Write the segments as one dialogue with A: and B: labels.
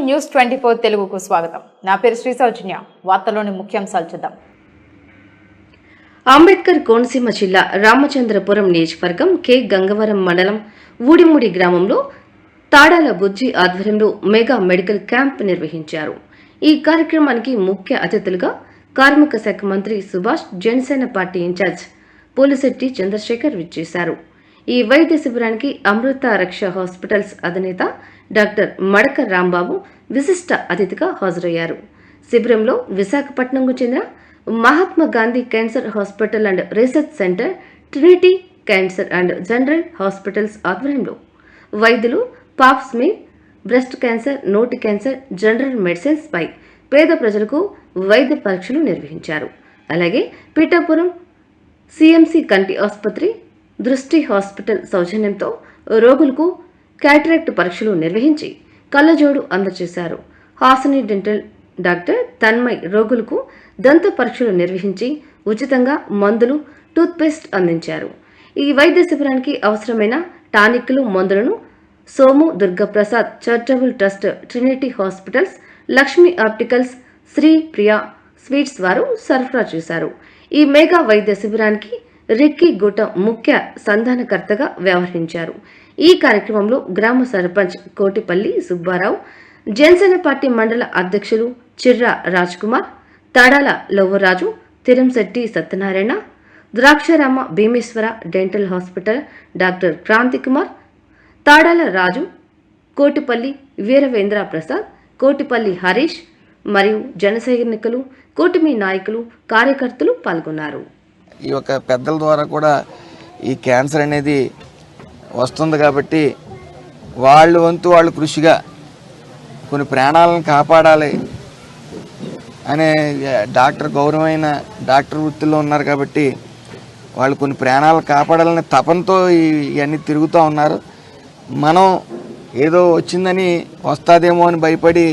A: News 24 తెలుగుకు స్వాగతం. నా పేరు శ్రీ సౌజన్య. వార్తలోని ముఖ్యాంశాలు చూద్దాం.
B: అంబేద్కర్ కోనసీమ జిల్లా రామచంద్రపురం నియోజకవర్గం కె గంగవరం మండలం ఊడిముడి గ్రామంలో తాడాల బుజ్జి ఆధ్వర్యంలో మెగా మెడికల్ క్యాంప్ నిర్వహించారు. ఈ కార్యక్రమానికి ముఖ్య అతిథులుగా కార్మిక శాఖ మంత్రి సుభాష్, జనసేన పార్టీ ఇన్ఛార్జ్ పోలిశెట్టి చంద్రశేఖర్ విచ్చేశారు. ఈ వైద్య శిబిరానికి అమృత రక్ష హాస్పిటల్స్ అధినేత డాక్టర్ మడక రాంబాబు విశిష్ట అతిథిగా హాజరయ్యారు. శిబిరంలో విశాఖపట్నంకు చెందిన Mahatma Gandhi cancer hospital and research centre, Trinity cancer and general hospitals ఆధ్వర్యంలో వైద్యులు పాప్ స్మియర్, బ్రెస్ట్ క్యాన్సర్, నోటి క్యాన్సర్, జనరల్ మెడిసిన్స్ పై పేద ప్రజలకు వైద్య పరీక్షలు నిర్వహించారు. అలాగే పీఠాపురం సిఎంసి కంటి ఆసుపత్రి, దృష్టి హాస్పిటల్ సౌజన్యంతో రోగులకు క్యాటరాక్ట్ పరీక్షలు నిర్వహించి కళ్ళజోడు అందజేశారు. హాసని డెంటల్ డాక్టర్ తన్మయ్ రోగులకు దంత పరీక్షలు నిర్వహించి ఉచితంగా మందులు, టూత్పేస్ట్ అందించారు. ఈ వైద్య శిబిరానికి అవసరమైన టానిక్లు, మందులను Somu Durgaprasad charitable trust, trinity hospitals, Lakshmi opticals, Shri Priya sweets వారు సరఫరా చేశారు. ఈ మెగా వైద్య శిబిరానికి రిక్కీ గూటం ముఖ్య సంధానకర్తగా వ్యవహరించారు. ఈ కార్యక్రమంలో గ్రామ సర్పంచ్ కోటిపల్లి సుబ్బారావు, జనసేన పార్టీ మండల అధ్యక్షులు Chirra Raj Kumar, Tadala Lavvaraju, Tiramsetti Satyanarayana, Draksharama Bhimeswara dental hospital doctor Kranthi Kumar, Tadala Raju, Kotipalli Veeravendra Prasad, Kotipalli Harish మరియు జన సైనికులు, కూటమి నాయకులు, కార్యకర్తలు పాల్గొన్నారు.
C: ఈ యొక్క పెద్దల ద్వారా కూడా ఈ క్యాన్సర్ అనేది వస్తుంది కాబట్టి వాళ్ళు వంతు వాళ్ళు కృషిగా కొన్ని ప్రాణాలను కాపాడాలి అనే గౌరవమైన డాక్టర్ వృత్తిలో ఉన్నారు కాబట్టి వాళ్ళు కొన్ని ప్రాణాలు కాపాడాలనే తపనతో ఇవన్నీ తిరుగుతూ ఉన్నారు. మనం ఏదో వచ్చిందని వస్తుందేమో అని భయపడి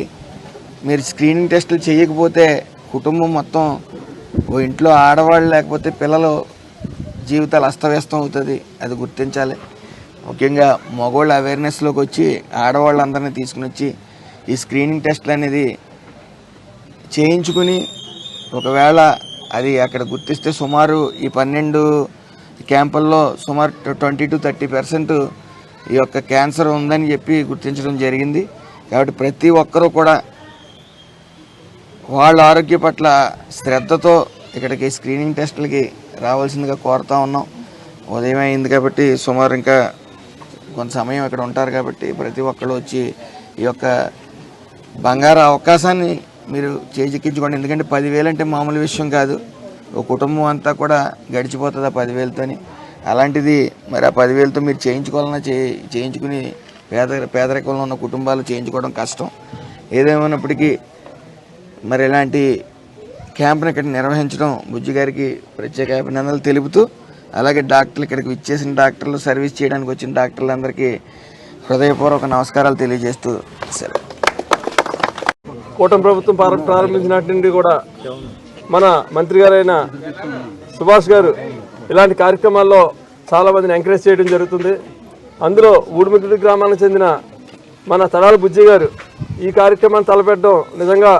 C: మీరు స్క్రీనింగ్ టెస్టులు చేయకపోతే కుటుంబం మొత్తం, ఓ ఇంట్లో ఆడవాళ్ళు లేకపోతే పిల్లలు జీవితాలు అస్తవ్యస్తం అవుతుంది. అది గుర్తించాలి. ముఖ్యంగా మగవాళ్ళు అవేర్నెస్లోకి వచ్చి ఆడవాళ్ళందరినీ తీసుకుని వచ్చి ఈ స్క్రీనింగ్ టెస్టులు అనేది చేయించుకుని ఒకవేళ అది అక్కడ గుర్తిస్తే సుమారు ఈ 12 క్యాంపుల్లో సుమారు 20 to 30% ఈ యొక్క క్యాన్సర్ ఉందని చెప్పి గుర్తించడం జరిగింది. కాబట్టి ప్రతి ఒక్కరూ కూడా వాళ్ళ ఆరోగ్య పట్ల శ్రద్ధతో ఇక్కడికి స్క్రీనింగ్ టెస్టులకి రావాల్సిందిగా కోరుతా ఉన్నాం. ఉదయం అయింది కాబట్టి సుమారు ఇంకా కొంత సమయం ఇక్కడ ఉంటారు కాబట్టి ప్రతి ఒక్కరు వచ్చి ఈ యొక్క బంగారు అవకాశాన్ని మీరు చేజిక్కించుకోండి. ఎందుకంటే 10,000 అంటే మామూలు విషయం కాదు. ఒక కుటుంబం అంతా కూడా గడిచిపోతుంది ఆ 10,000తోని. అలాంటిది మరి ఆ 10,000తో మీరు చేయించుకోవాలన్నా చేయించుకుని పేదరికంలో ఉన్న కుటుంబాలు చేయించుకోవడం కష్టం. ఏదేమైనప్పటికీ మరి ఇలాంటి క్యాంప్ని ఇక్కడ నిర్వహించడం బుజ్జి గారికి ప్రత్యేక అభినందనలు తెలుపుతూ, అలాగే డాక్టర్లు ఇక్కడికి విచ్చేసిన డాక్టర్లు, సర్వీస్ చేయడానికి వచ్చిన డాక్టర్లందరికీ హృదయపూర్వక నమస్కారాలు తెలియజేస్తూ సెలవు.
D: కూటమి ప్రభుత్వం ప్రారంభించినటి నుండి కూడా మన మంత్రి గారైన సుభాష్ గారు ఇలాంటి కార్యక్రమాల్లో చాలామందిని ఎంకరేజ్ చేయడం జరుగుతుంది. అందులో ఊడిముడి గ్రామానికి చెందిన మన తడాల బుజ్జి గారు ఈ కార్యక్రమాన్ని తలపెట్టడం నిజంగా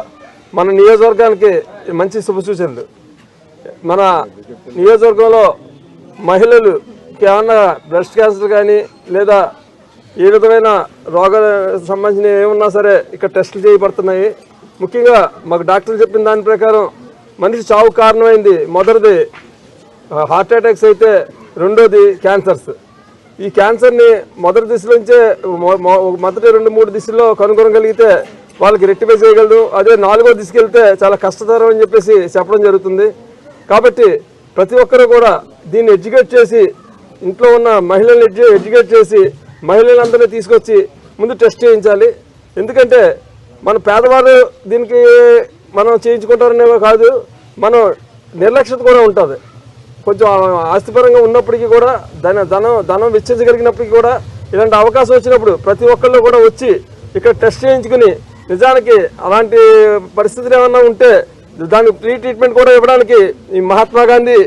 D: మన నియోజకవర్గానికి మంచి శుభసూచనలు. మన నియోజకవర్గంలో మహిళలుకి ఏమన్నా బ్రెస్ట్ క్యాన్సర్ కానీ లేదా ఏ విధమైన రోగాలకు సంబంధించిన ఏమన్నా సరే ఇక్కడ టెస్టులు చేయబడుతున్నాయి. ముఖ్యంగా మాకు డాక్టర్లు చెప్పిన దాని ప్రకారం మనిషి చావు కారణమైంది మొదటిది హార్ట్ అటాక్స్ అయితే, రెండోది క్యాన్సర్స్. ఈ క్యాన్సర్ని మొదటి దిశలోంచే మొదటి 2-3 దిశల్లో కనుగొనగలిగితే వాళ్ళకి రెక్టిఫై చేయగలదు. అదే 4వ దిశకెళ్తే చాలా కష్టతరం అని చెప్పేసి చెప్పడం జరుగుతుంది. కాబట్టి ప్రతి ఒక్కరూ కూడా దీన్ని ఎడ్యుకేట్ చేసి, ఇంట్లో ఉన్న మహిళల్ని ఎడ్యుకేట్ చేసి మహిళలందరినీ తీసుకొచ్చి ముందు టెస్ట్ చేయించాలి. ఎందుకంటే మన పేదవాళ్ళు దీనికి మనం చేయించుకుంటారనేవో కాదు, మనం నిర్లక్ష్యత కూడా ఉంటుంది. కొంచెం ఆస్తిపరంగా ఉన్నప్పటికీ కూడా ధనం వెచ్చించగలిగినప్పటికీ కూడా ఇలాంటి అవకాశం వచ్చినప్పుడు ప్రతి ఒక్కళ్ళు కూడా వచ్చి ఇక్కడ టెస్ట్ చేయించుకుని నిజానికి అలాంటి పరిస్థితులు ఏమన్నా ఉంటే దానికి ఫ్రీ ట్రీట్మెంట్ కూడా ఇవ్వడానికి ఈ మహాత్మా గాంధీ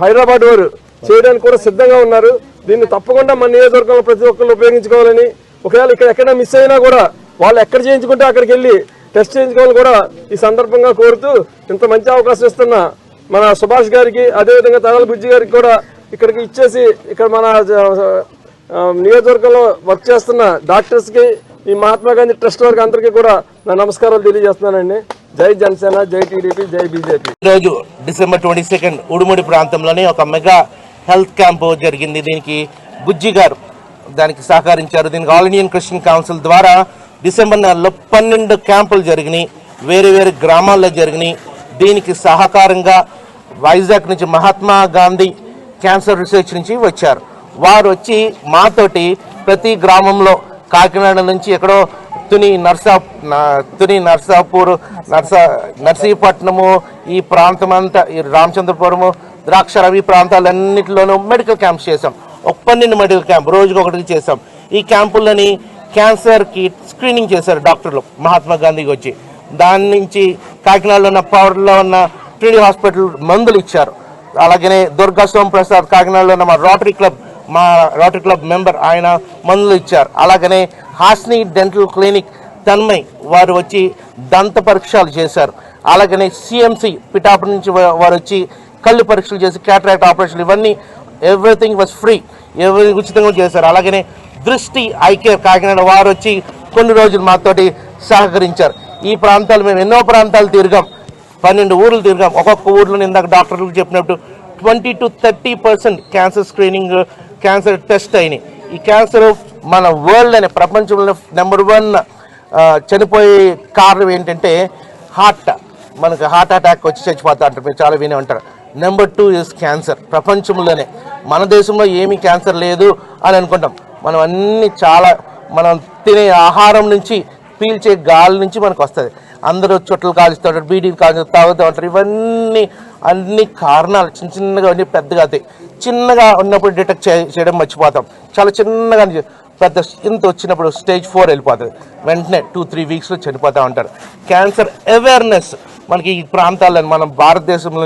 D: హైదరాబాద్ వారు చేయడానికి కూడా సిద్ధంగా ఉన్నారు. దీన్ని తప్పకుండా మన నియోజకవర్గంలో ప్రతి ఒక్కరు ఉపయోగించుకోవాలని, ఒకవేళ ఇక్కడ ఎక్కడ మిస్ అయినా కూడా వాళ్ళు ఎక్కడ చేయించుకుంటే అక్కడికి వెళ్ళి టెస్ట్ చేయించుకోవాలని కూడా ఈ సందర్భంగా కోరుతూ ఇంత మంచి అవకాశం ఇస్తున్న మన సుభాష్ గారికి, అదేవిధంగా తాడాల బుజ్జి గారికి కూడా ఇక్కడికి ఇచ్చేసి ఇక్కడ మన నియోజకవర్గంలో వర్క్ చేస్తున్న డాక్టర్స్కి, ఈ మహాత్మా గాంధీ ట్రస్ట్ వారికి అందరికీ కూడా నా నమస్కారాలు తెలియజేస్తున్నానండి. జై జనసేన, జై టీడీపీ, జై బీజేపీ.
E: ఈరోజు డిసెంబర్ 22 ఉడుముడి ప్రాంతంలోనే ఒక మెగా హెల్త్ క్యాంపు జరిగింది. దీనికి బుజ్జి గారు దానికి సహకరించారు. దీనికి ఆల్ ఇండియన్ క్రిస్టియన్ కౌన్సిల్ ద్వారా డిసెంబర్ నెలలో 12 క్యాంపులు జరిగినాయి, వేరే వేరే గ్రామాల్లో జరిగినాయి. దీనికి సహకారంగా వైజాగ్ నుంచి మహాత్మా గాంధీ క్యాన్సర్ రీసెర్చ్ నుంచి వచ్చారు. వారు వచ్చి మాతోటి ప్రతి గ్రామంలో కాకినాడ నుంచి ఎక్కడో తుని నర్సాపూర్, నర్సీపట్నము, ఈ ప్రాంతం అంతా, ఈ రామచంద్రపురము, ద్రాక్షరవి ప్రాంతాలన్నింటిలోనూ మెడికల్ క్యాంప్స్ చేసాం. 12 మెడికల్ క్యాంప్ రోజుకి ఒకటి చేసాం. ఈ క్యాంపులని క్యాన్సర్కి స్క్రీనింగ్ చేశారు డాక్టర్లు మహాత్మా గాంధీకి వచ్చి. దాని నుంచి కాకినాడలో ఉన్న పవర్లో ఉన్న ట్రినిటీ హాస్పిటల్ మందులు ఇచ్చారు. అలాగనే దుర్గా సోమప్రసాద్ కాకినాడలో ఉన్న మా రోటరీ క్లబ్ మెంబర్, ఆయన మందులు ఇచ్చారు. అలాగనే హాస్ని డెంటల్ క్లినిక్ తన్మయ్ వారు వచ్చి దంత పరీక్షలు చేశారు. అలాగనే సిఎంసి పిఠాపురం నుంచి వారు వచ్చి కళ్ళు పరీక్షలు చేసి క్యాటరాక్ట్ ఆపరేషన్, ఇవన్నీ ఎవ్రీథింగ్ వాజ్ ఫ్రీ, ఉచితంగా చేశారు. అలాగనే దృష్టి ఐకేర్ కాకినాడ వారు వచ్చి కొన్ని రోజులు మాతోటి సహకరించారు. ఈ ప్రాంతాలు మేము ఎన్నో ప్రాంతాలు తిరిగాం, 12 ఊర్లు తిరిగాం. ఒక్కొక్క ఊర్లో ఇందాక డాక్టర్లకు చెప్పినట్టు 20 to 30% cancer screening, cancer test అయినాయి. ఈ క్యాన్సర్ మన వరల్డ్ అనే ప్రపంచంలో నెంబర్ 1 చనిపోయే కారణం ఏంటంటే మనకు హార్ట్ అటాక్ వచ్చి చచ్చిపోతా అంటారు, మీరు చాలా వినే ఉంటారు. Number 2 is cancer. ప్రపంచంలోనే మన దేశంలో ఏమీ క్యాన్సర్ లేదు అని అనుకుంటాం. మనం అన్ని మనం తినే ఆహారం నుంచి, పీల్చే గాలి నుంచి మనకు వస్తుంది. అందరూ చుట్టలు కాలుస్తూ ఉంటారు, బీడీలు తాగుతూ ఉంటారు. ఇవన్నీ అన్ని కారణాలు చిన్నగా అన్ని పెద్దగా అవుతాయి. చిన్నగా ఉన్నప్పుడు డిటెక్ట్ చేయడం మర్చిపోతాం. చాలా చిన్నగా పెద్ద ఇంత వచ్చినప్పుడు స్టేజ్ 4 వెళ్ళిపోతుంది. వెంటనే 2-3 వీక్స్లో చనిపోతూ ఉంటారు. క్యాన్సర్ అవేర్నెస్ మనకి ఈ ప్రాంతాల్లో, మన భారతదేశంలోని